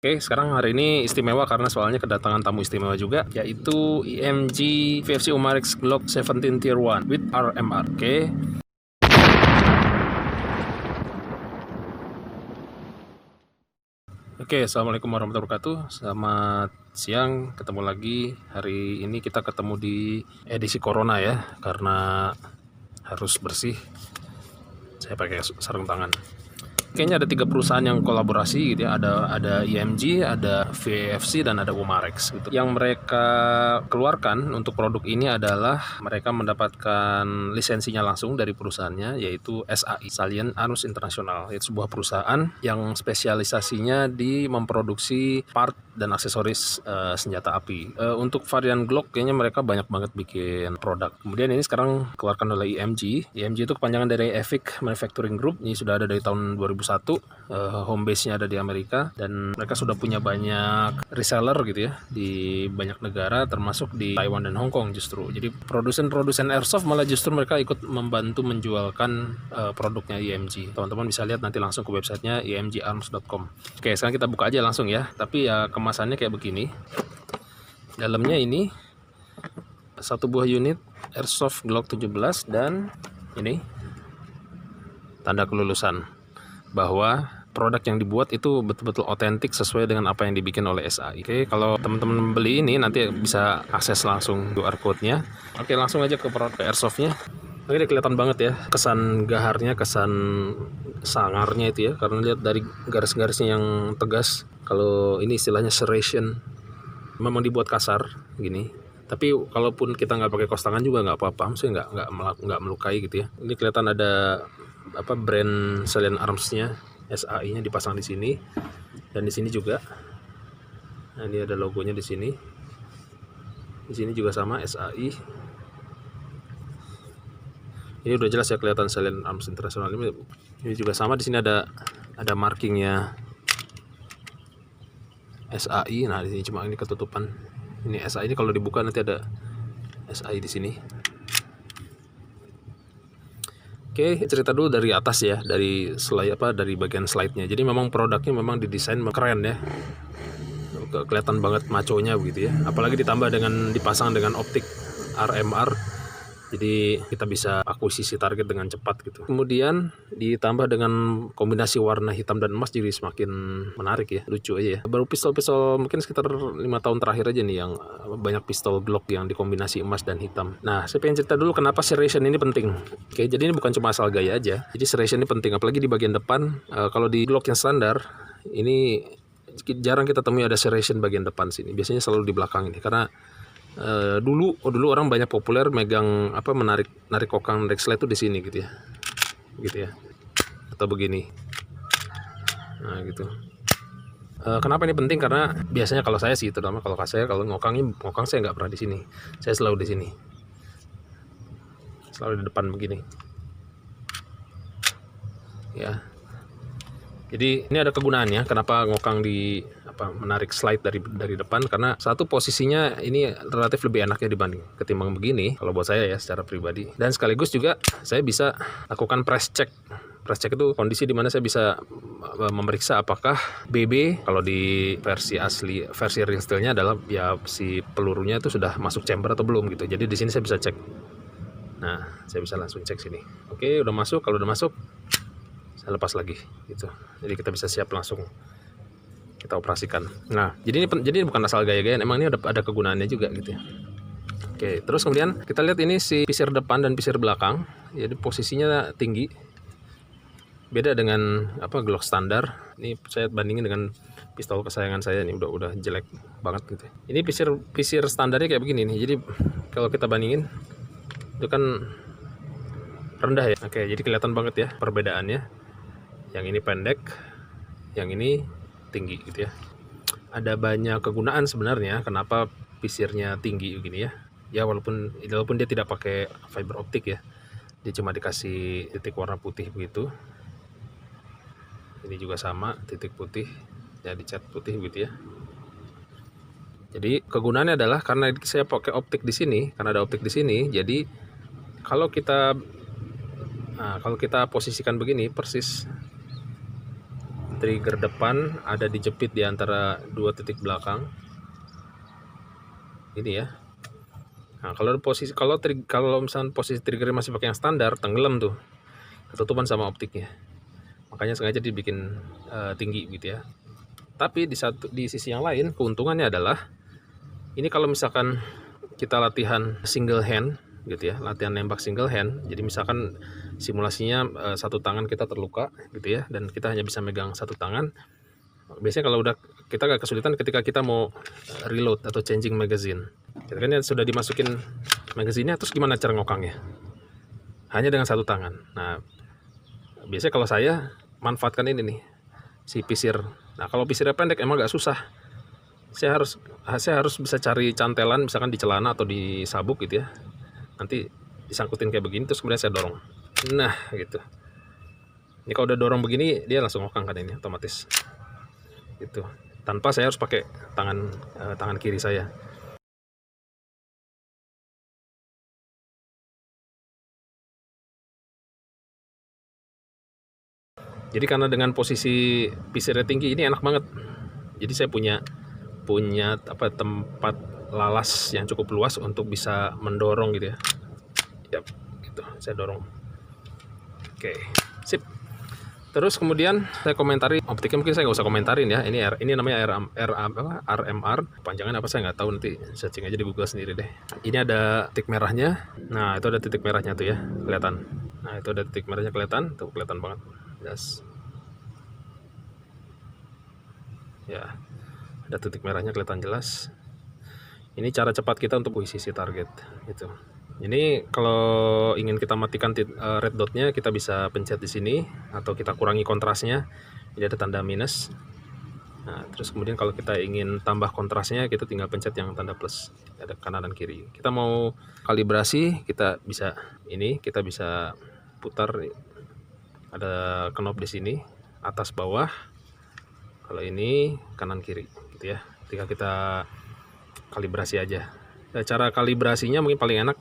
Oke, sekarang hari ini istimewa karena soalnya kedatangan tamu istimewa juga, yaitu IMG VFC Umarex Glock 17 Tier 1 with RMR. Oke. Oke, assalamualaikum warahmatullahi wabarakatuh. Selamat siang, ketemu lagi. Hari ini kita ketemu di edisi Corona ya, karena harus bersih. Saya pakai sarung tangan. Kayaknya ada 3 perusahaan yang kolaborasi gitu ya. Ada IMG, ada VFC, dan ada Umarex gitu. Yang mereka keluarkan untuk produk ini adalah mereka mendapatkan lisensinya langsung dari perusahaannya, yaitu SAI, Salient Arms International. Itu sebuah perusahaan yang spesialisasinya di memproduksi part dan aksesoris senjata api. Untuk varian Glock kayaknya mereka banyak banget bikin produk. Kemudian ini sekarang keluarkan oleh IMG. IMG itu kepanjangan dari Epic Manufacturing Group. Ini sudah ada dari tahun 2001. Home base-nya ada di Amerika dan mereka sudah punya banyak reseller gitu ya di banyak negara, termasuk di Taiwan dan Hong Kong justru. Jadi produsen airsoft malah justru mereka ikut membantu menjualkan produknya IMG. Teman-teman bisa lihat nanti langsung ke websitenya imgarms.com. Oke, sekarang kita buka aja langsung ya. Tapi ya kemasannya kayak begini. Dalamnya ini satu buah unit airsoft Glock 17 dan ini tanda kelulusan bahwa produk yang dibuat itu betul-betul otentik sesuai dengan apa yang dibikin oleh SAI. Oke, kalau teman-teman beli ini nanti bisa akses langsung QR code-nya. Oke, langsung aja ke produk airsoft-nya. Ini kelihatan banget ya kesan gaharnya, kesan sangarnya itu ya, karena lihat dari garis-garisnya yang tegas. Kalau ini istilahnya serration, memang dibuat kasar gini. Tapi kalaupun kita nggak pakai kos tangan juga nggak apa-apa, maksudnya nggak melukai gitu ya. Ini kelihatan ada brand Salient Arms-nya, SAI-nya dipasang di sini dan di sini juga. Nah, ini ada logonya di sini. Di sini juga sama SAI. Ini udah jelas ya kelihatan Salient Arms International. Ini juga sama, di sini ada markingnya SAI. Nah, di sini cuma ini ketutupan. Ini SAI, ini kalau dibuka nanti ada SAI di sini. Oke, cerita dulu dari atas ya, dari dari bagian slide-nya. Jadi memang produknya memang didesain keren ya. Kelihatan banget maconya begitu ya. Apalagi ditambah dengan dipasang dengan optik RMR. Jadi kita bisa akuisisi target dengan cepat gitu. Kemudian ditambah dengan kombinasi warna hitam dan emas jadi semakin menarik ya, lucu aja ya. Baru pistol-pistol mungkin sekitar 5 tahun terakhir aja nih yang banyak pistol Glock yang dikombinasi emas dan hitam. Nah, saya pengen cerita dulu kenapa serration ini penting. Oke, jadi ini bukan cuma asal gaya aja. Jadi serration ini penting, apalagi di bagian depan. Kalau di Glock yang standar, ini jarang kita temui ada serration bagian depan sini. Biasanya selalu di belakang ini karena dulu orang banyak populer megang menarik kokang, narik slide itu di sini gitu ya, atau begini. Nah gitu. Kenapa ini penting? Karena biasanya kalau saya sih, terutama kalau ngokang saya nggak pernah di sini. Saya selalu di sini, selalu di depan begini. Ya. Jadi ini ada kegunaannya. Kenapa ngokang di menarik slide dari depan? Karena satu, posisinya ini relatif lebih enaknya ketimbang begini kalau buat saya ya secara pribadi. Dan sekaligus juga saya bisa lakukan press check. Press check itu kondisi di mana saya bisa memeriksa apakah BB, kalau di versi real steel-nya adalah ya si pelurunya itu sudah masuk chamber atau belum gitu. Jadi di sini saya bisa cek. Nah, saya bisa langsung cek sini. Oke, udah masuk. Kalau udah masuk, saya lepas lagi gitu. Jadi kita bisa siap langsung kita operasikan. Nah, jadi ini bukan asal gaya-gayaan, emang ini ada kegunaannya juga gitu ya. Oke, terus kemudian kita lihat ini si pisir depan dan pisir belakang. Jadi posisinya tinggi. Beda dengan Glock standar. Ini saya bandingin dengan pistol kesayangan saya, ini udah jelek banget gitu. Ini pisir standarnya kayak begini nih. Jadi kalau kita bandingin itu kan rendah ya. Oke, jadi kelihatan banget ya perbedaannya. Yang ini pendek, yang ini tinggi gitu ya. Ada banyak kegunaan sebenarnya kenapa pisirnya tinggi begini ya. Ya walaupun dia tidak pakai fiber optik ya. Dia cuma dikasih titik warna putih begitu. Ini juga sama, titik putih, ya dicat putih gitu ya. Jadi kegunaannya adalah karena saya pakai optik di sini, karena ada optik di sini, jadi kalau kita posisikan begini persis trigger depan ada dijepit di antara dua titik belakang ini ya. Nah, kalau misalnya posisi trigger masih pakai yang standar, tenggelam tuh, ketutupan sama optiknya. Makanya sengaja dibikin tinggi gitu ya. Tapi di sisi yang lain, keuntungannya adalah ini kalau misalkan kita latihan single hand gitu ya, latihan nembak single hand. Jadi misalkan simulasinya satu tangan kita terluka gitu ya, dan kita hanya bisa megang satu tangan. Biasanya kalau udah kita agak kesulitan ketika kita mau reload atau changing magazine. Kita kan ya sudah dimasukin magazinnya, terus gimana cara ngokangnya? Hanya dengan satu tangan. Nah, biasanya kalau saya manfaatkan ini nih, si pisir. Nah, kalau pisirnya pendek emang agak susah. Saya harus bisa cari cantelan misalkan di celana atau di sabuk gitu ya. Nanti disangkutin kayak begini, terus kemudian saya dorong. Nah, gitu. Ini kalau udah dorong begini, dia langsung ngokang kan ini otomatis. Gitu. Tanpa saya harus pakai tangan kiri saya. Jadi karena dengan posisi pisirnya tinggi ini enak banget. Jadi saya punya tempat lalas yang cukup luas untuk bisa mendorong gitu ya. Yap, gitu. Saya dorong. Oke, sip. Terus kemudian saya komentari optiknya, mungkin saya nggak usah komentarin ya. Ini namanya RMR. Panjangan apa saya nggak tahu, nanti searching aja di Google sendiri deh. Ini ada titik merahnya. Nah, itu ada titik merahnya tuh ya, kelihatan. Nah, itu ada titik merahnya kelihatan, tuh kelihatan banget. Yes. Ya, ada titik merahnya kelihatan jelas. Ini cara cepat kita untuk posisi target gitu. Ini kalau ingin kita matikan red dotnya, kita bisa pencet di sini atau kita kurangi kontrasnya. Jadi ada tanda minus. Nah, terus kemudian kalau kita ingin tambah kontrasnya, kita tinggal pencet yang tanda plus. Ada kanan dan kiri. Kita mau kalibrasi, kita bisa putar. Ada knob di sini, atas bawah. Kalau ini kanan kiri gitu ya. Ketika kita kalibrasi aja. Nah, cara kalibrasinya mungkin paling enak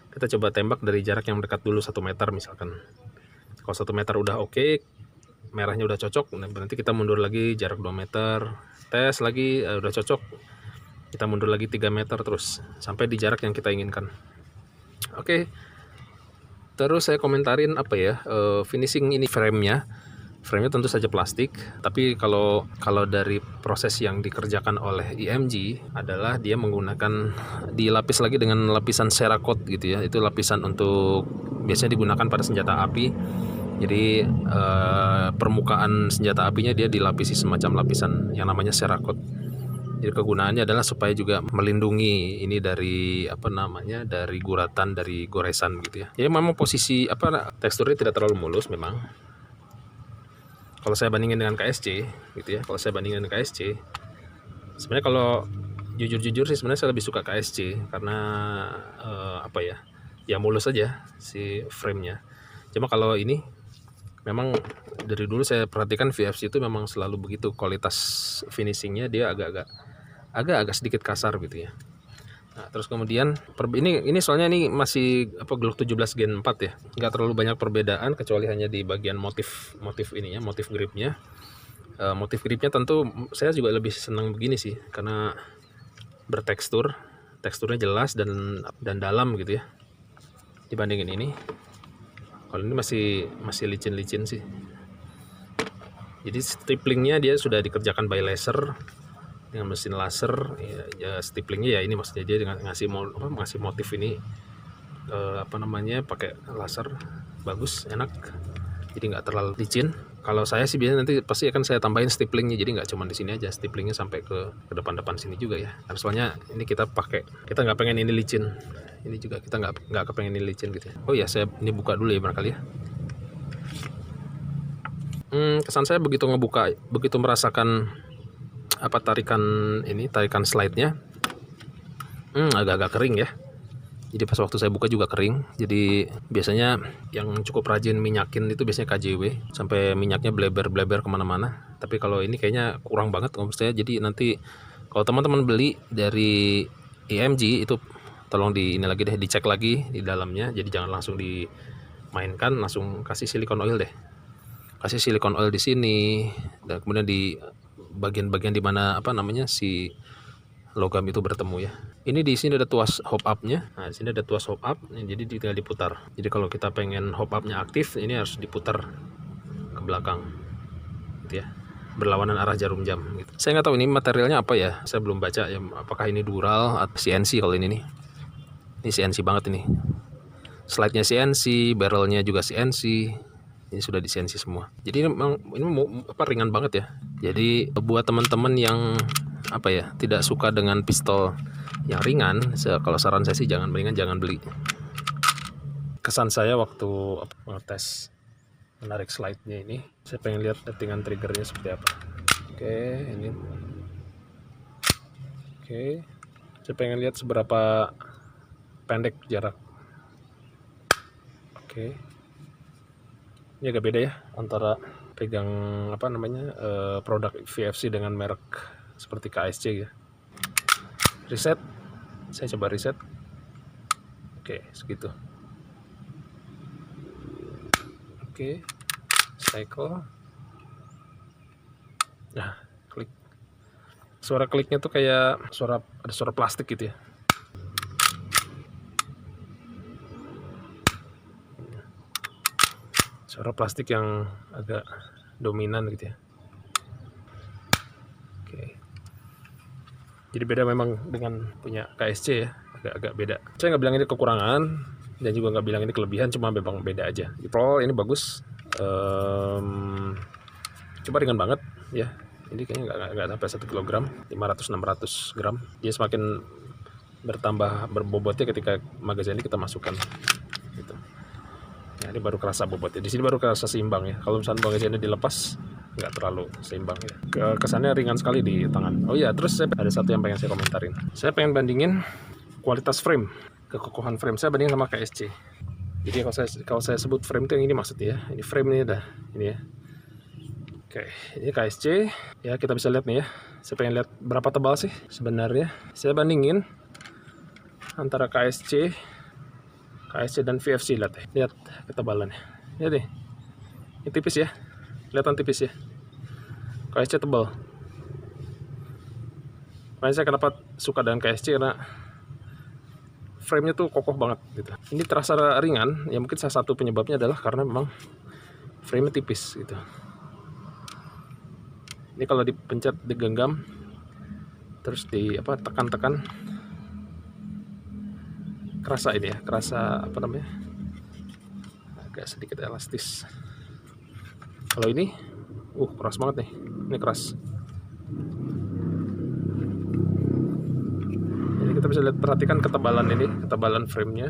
kita coba tembak dari jarak yang dekat dulu 1 meter misalkan. Kalau 1 meter udah oke, merahnya udah cocok, nanti kita mundur lagi jarak 2 meter, tes lagi udah cocok, kita mundur lagi 3 meter terus sampai di jarak yang kita inginkan. Oke. Terus saya komentarin finishing ini frame-nya tentu saja plastik, tapi kalau dari proses yang dikerjakan oleh IMG adalah dia menggunakan dilapis lagi dengan lapisan Cerakote gitu ya. Itu lapisan untuk biasanya digunakan pada senjata api. Jadi permukaan senjata apinya dia dilapisi semacam lapisan yang namanya Cerakote. Jadi kegunaannya adalah supaya juga melindungi ini dari dari guratan, dari goresan gitu ya. Jadi memang posisi teksturnya tidak terlalu mulus memang. Kalau saya bandingin dengan KSC gitu ya, sebenarnya kalau jujur sih sebenarnya saya lebih suka KSC karena ya mulus aja si frame-nya. Cuma kalau ini memang dari dulu saya perhatikan VFC itu memang selalu begitu, kualitas finishingnya dia agak sedikit kasar gitu ya. Nah, terus kemudian ini soalnya ini masih Glock 17 Gen 4 ya. Nggak terlalu banyak perbedaan kecuali hanya di bagian motif ininya, motif gripnya. Motif gripnya tentu saya juga lebih senang begini sih karena teksturnya jelas dan dalam gitu ya. Dibandingin ini. Kalau ini masih licin-licin sih. Jadi stiplingnya dia sudah dikerjakan by laser dengan mesin laser ya stiplingnya ya ini maksudnya dia dengan ngasih motif ini pakai laser bagus, enak, jadi nggak terlalu licin. Kalau saya sih biasanya nanti pasti akan saya tambahin stiplingnya, jadi nggak cuma di sini aja, stiplingnya sampai ke depan sini juga ya, karena soalnya ini kita nggak pengen ini licin, ini juga kita nggak kepengen ini licin gitu ya. Oh ya, saya ini buka dulu ya barangkali ya. Kesan saya begitu merasakan tarikan slide-nya agak-agak kering ya. Jadi pas waktu saya buka juga kering. Jadi biasanya yang cukup rajin minyakin itu biasanya KJW, sampai minyaknya bleber kemana-mana. Tapi kalau ini kayaknya kurang banget menurut saya. Jadi nanti kalau teman-teman beli dari IMG itu tolong dicek lagi di dalamnya. Jadi jangan langsung dimainkan, langsung kasih silikon oil deh. kasih silikon oil di sini, dan kemudian di bagian-bagian di mana apa namanya si logam itu bertemu ya. Ini di sini ada tuas hop up-nya. Nah, di sini ada tuas hop up, jadi tinggal diputar. Jadi kalau kita pengen hop up-nya aktif, ini harus diputar ke belakang, gitu ya, berlawanan arah jarum jam. Gitu. Saya nggak tahu ini materialnya apa ya. Saya belum baca ya. Apakah ini dural atau CNC kalau ini nih. Ini CNC banget ini. Slide-nya CNC, barrel-nya juga CNC. Ini sudah di CNC semua. Jadi ini apa ringan banget ya. Jadi buat teman-teman yang apa ya tidak suka dengan pistol yang ringan, kalau saran saya sih jangan beli. Kesan saya waktu ngetes menarik slide-nya ini, saya pengen lihat settingan triggernya seperti apa. Oke, ini. Oke, saya pengen lihat seberapa pendek jarak. Oke, ini agak beda ya antara pegang apa namanya produk VFC dengan merek seperti KSC ya. Reset, saya coba reset. Oke, segitu. Oke, cycle. Nah, klik. Suara kliknya tuh kayak ada suara plastik gitu ya. Suara plastik yang agak dominan gitu ya. Oke. Jadi beda memang dengan punya KSC ya, agak beda. Saya nggak bilang ini kekurangan dan juga nggak bilang ini kelebihan, cuma memang beda aja. Pro ini bagus, coba ringan banget ya. Ini kayaknya nggak sampai 1 kg, 500-600 gram. Dia semakin bertambah berbobotnya ketika magazin ini kita masukkan. Gitu. Nah, ini baru kerasa bobotnya. Di sini baru kerasa seimbang ya. Kalau misalnya magazinnya dilepas, nggak terlalu seimbang ya. Kesannya ringan sekali di tangan. Oh iya, terus ada satu yang pengen saya komentarin. Saya pengen bandingin kualitas frame, kekokohan frame saya bandingin sama KSC. Jadi kalau saya sebut frame itu yang ini maksudnya ya. Ini frame ini dah, ini ya. Oke, ini KSC. Ya kita bisa lihat nih ya. Saya pengen lihat berapa tebal sih sebenarnya. Saya bandingin antara KSC dan VFC, lihat ketebalannya. Lihat nih, ini tipis ya, kelihatan tipis ya. KSC tebal. Makanya saya kenapa suka dengan KSC karena frame-nya tuh kokoh banget gitu. Ini terasa ringan, ya mungkin salah satu penyebabnya adalah karena memang frame-nya tipis gitu. Ini kalau dipencet, digenggam, terus tekan-tekan, kerasa ini ya, kerasa apa namanya, agak sedikit elastis. Kalau ini keras banget nih, ini keras. Jadi kita bisa lihat, perhatikan ketebalan ini, ketebalan frame-nya.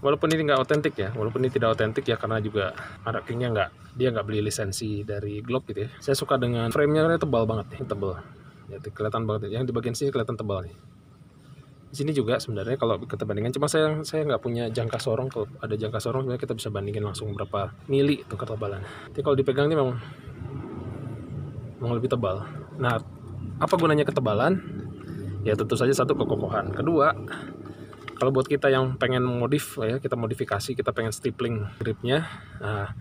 Walaupun ini nggak otentik ya, walaupun ini tidak otentik ya, karena juga mereknya dia nggak beli lisensi dari Glock gitu ya. Saya suka dengan frame-nya, karena tebal banget nih, tebal. Ya, kelihatan banget. Yang di bagian sini kelihatan tebal nih. Di sini juga sebenarnya kalau kita bandingkan, cuma saya nggak punya jangka sorong. Kalau ada jangka sorong sebenarnya kita bisa bandingin langsung berapa mili itu ketebalan. Tapi kalau dipegang ini memang lebih tebal. Nah, apa gunanya ketebalan? Ya tentu saja satu, kekokohan. Kedua, kalau buat kita yang pengen modif ya, kita modifikasi, kita pengen stippling gripnya. Nah,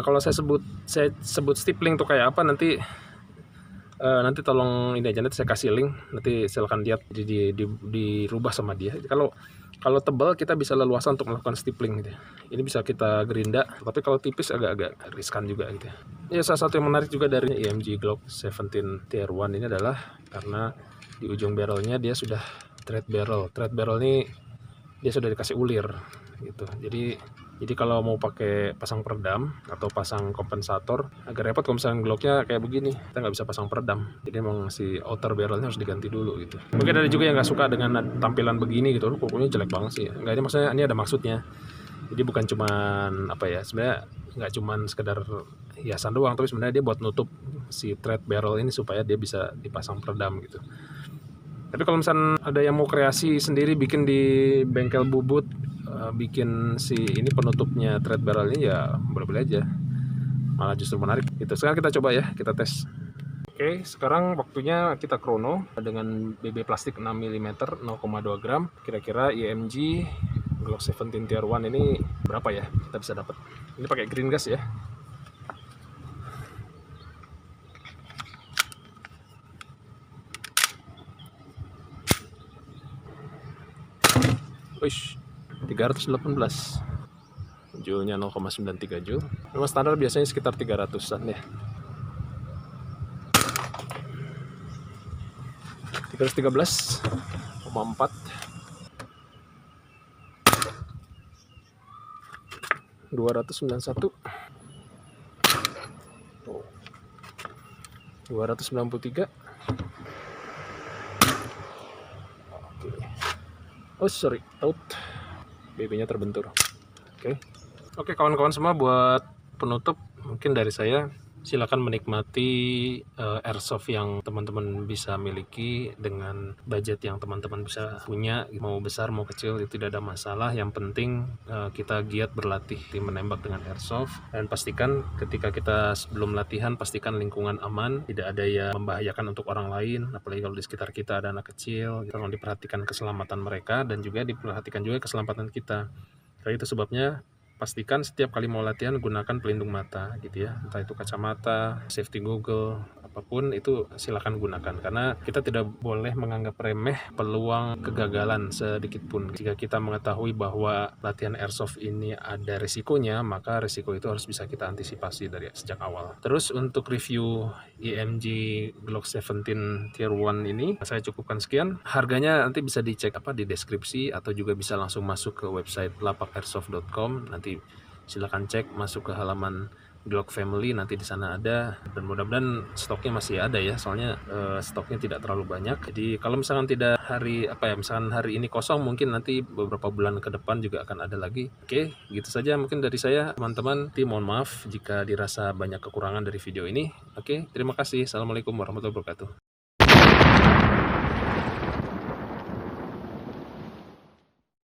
kalau saya sebut stippling tuh kayak apa, nanti tolong ini aja, nanti saya kasih link, nanti silakan lihat, dirubah sama dia. Kalau tebal kita bisa leluasa untuk melakukan stippling gitu ya. Ini bisa kita gerinda, tapi kalau tipis agak riskan juga gitu ya. Ya, salah satu yang menarik juga dari EMG Glock 17 Tier 1 ini adalah karena di ujung barrelnya dia sudah thread barrel. Thread barrel ini dia sudah dikasih ulir gitu. Jadi kalau mau pakai pasang peredam atau pasang kompensator agak repot. Kalau misalnya Glocknya kayak begini, kita nggak bisa pasang peredam. Jadi emang si outer barrelnya harus diganti dulu gitu. Mungkin ada juga yang nggak suka dengan tampilan begini gitu. Pokoknya jelek banget sih. Nggak, ini maksudnya ini ada maksudnya. Jadi bukan cuman apa ya, sebenarnya nggak cuman sekedar hiasan doang, tapi sebenarnya dia buat nutup si thread barrel ini supaya dia bisa dipasang peredam gitu. Tapi kalau misalnya ada yang mau kreasi sendiri, bikin di bengkel bubut, bikin si ini penutupnya thread barrel ini, ya boleh-boleh aja, malah justru menarik gitu. Sekarang kita coba ya, kita tes. Oke, sekarang waktunya kita krono dengan BB plastik 6 mm 0,2 gram. Kira-kira EMG Glock 17 Tier 1 ini berapa ya kita bisa dapat. Ini pakai green gas ya. Wish, 318. Joule-nya 0,93 joule. Memang standar biasanya sekitar 300-an ya. 313,4. 291. 293. Oke. Oh sorry, out. BB-nya terbentur. Oke kawan-kawan semua, buat penutup mungkin dari saya, silakan menikmati airsoft yang teman-teman bisa miliki dengan budget yang teman-teman bisa punya, mau besar mau kecil itu tidak ada masalah. Yang penting kita giat berlatih menembak dengan airsoft, dan pastikan ketika kita sebelum latihan pastikan lingkungan aman, tidak ada yang membahayakan untuk orang lain, apalagi kalau di sekitar kita ada anak kecil. Tolong diperhatikan keselamatan mereka dan juga diperhatikan juga keselamatan kita. Itu sebabnya pastikan setiap kali mau latihan gunakan pelindung mata gitu ya, entah itu kacamata, safety goggle, apapun itu silakan gunakan, karena kita tidak boleh menganggap remeh peluang kegagalan sedikit pun. Jika kita mengetahui bahwa latihan airsoft ini ada risikonya, maka risiko itu harus bisa kita antisipasi dari sejak awal. Terus untuk review EMG Glock 17 Tier 1 ini saya cukupkan sekian. Harganya nanti bisa dicek di deskripsi, atau juga bisa langsung masuk ke website lapakairsoft.com. Nanti silakan cek, masuk ke halaman Glock Family, nanti di sana ada, dan mudah-mudahan stoknya masih ada ya, soalnya stoknya tidak terlalu banyak. Jadi kalau misalkan tidak misalkan hari ini kosong, mungkin nanti beberapa bulan ke depan juga akan ada lagi. Oke, gitu saja mungkin dari saya teman-teman. Mohon maaf jika dirasa banyak kekurangan dari video ini. Oke, terima kasih. Assalamualaikum warahmatullahi wabarakatuh.